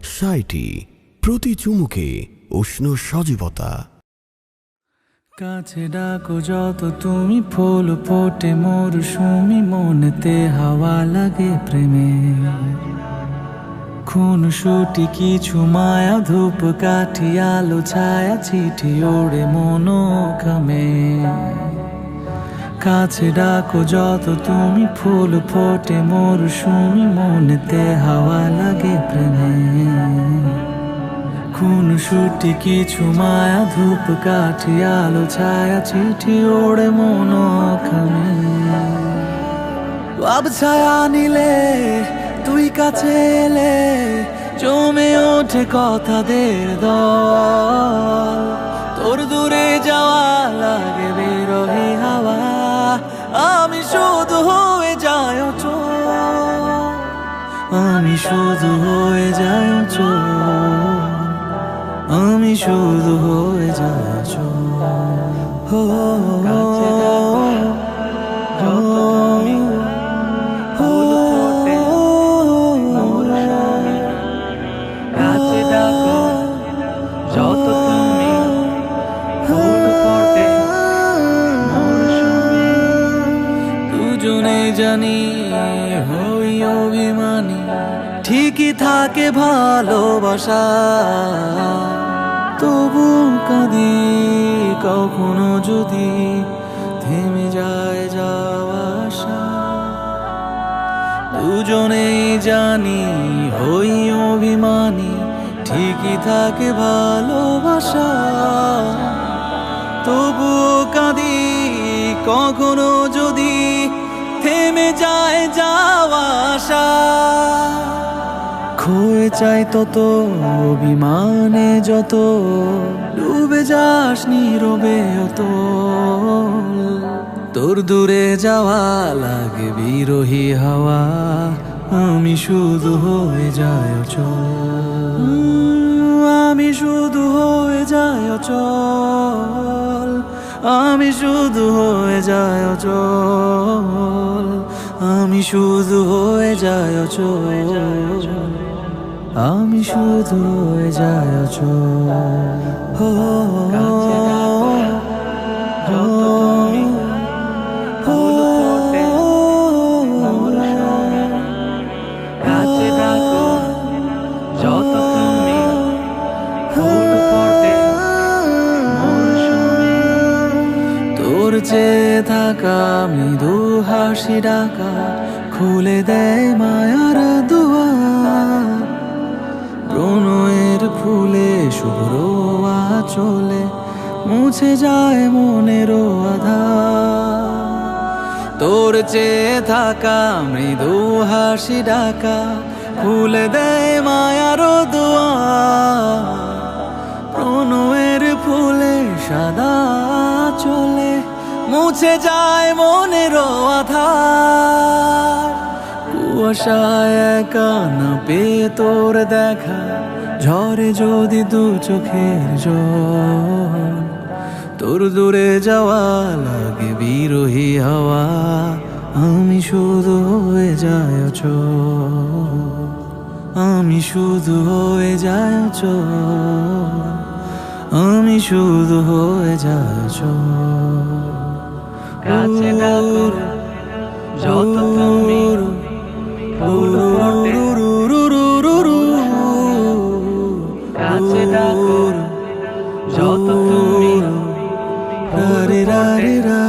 সাইটি প্রতি চুমুকে উষ্ণ সজীবতা। কাছে ডাকো যত তুমি, ফুল ফোটে মরশুমি, মনেতে হাওয়া লাগে প্রেমে। খুন সুটি কিছু মায়া, ধূপ কাঠি আলো ছায়া, চিঠি ওড়ে মনোকামে। কাছে ডাকো যত তুমি, ফুল ফোটে মরশুমি, মনেতে হাওয়া লাগে প্রেমে। খুন সুটি কিছু মায়া, ধূপ কাঠি আলো ছায়া, চিঠি ওড়ে মনোখামে। আব ছায়া নিলে তুই কাছে এলে, জমে ওঠে কথাদের দল। তোর দূরে যাওয়া লাগে বিরহী হাওয়া, আমি শুধু হয়ে যাই অচল। আমি শুধু হয়ে যাই অচল। আমি শুধু হয়ে যাই দুজনে জানি হই অভিমানী, ঠিকই থাকে ভালোবাসা। তবু কাঁদি কখনো যদি থেমে যায় যাওয়া আশা। দুজনেই জানি হই অভিমানী, ঠিকই থাকে ভালোবাসা। তবু কাঁদি কখনো যদি থেমে যায় যাওয়া আশা। খয়ে চাই তত অভিমানে যত, ডুবে যাস নীরবে অত। তোর দূরে যাওয়া লাগে বিরহী হাওয়া, আমি শুধু হয়ে যাই অচল। আমি শুধু হয়ে যাই অচল। আমি শুধু হয়ে যাই অচল। আমি শুধু হয়ে যাই অচল। আমি শুধু হয়ে যাই অচল। তোর চেয়ে থাকা মৃদু হাসি ডাকা, খুলে দেয় মায়ার দুয়ার। প্রণয়ের ফুলে শুভ্র আঁচলে, মুছে যায় মনের আধার। তোর চেয়ে থাকা মৃদু হাসি ডাকা, খুলে দেয় মায়ার দুয়ার। প্রণয়ের ফুলে সাদা চলে, মুছে যায় মনের আধার। কুয়াশায় একা না পেয়ে তোর দেখা, ঝরে যদি দু চোখের জল। তোর দূরে যাওয়া লাগে বিরহী হাওয়া, আমি শুধু হয়ে যাই অচল। আমি শুধু হয়ে যাই অচল। আমি শুধু হয়ে যাই অচল। কাছে ডাকো যত তুমি, ফুল ফোটে। কাছে ডাকো যত তুমি, ফুল ফোটে।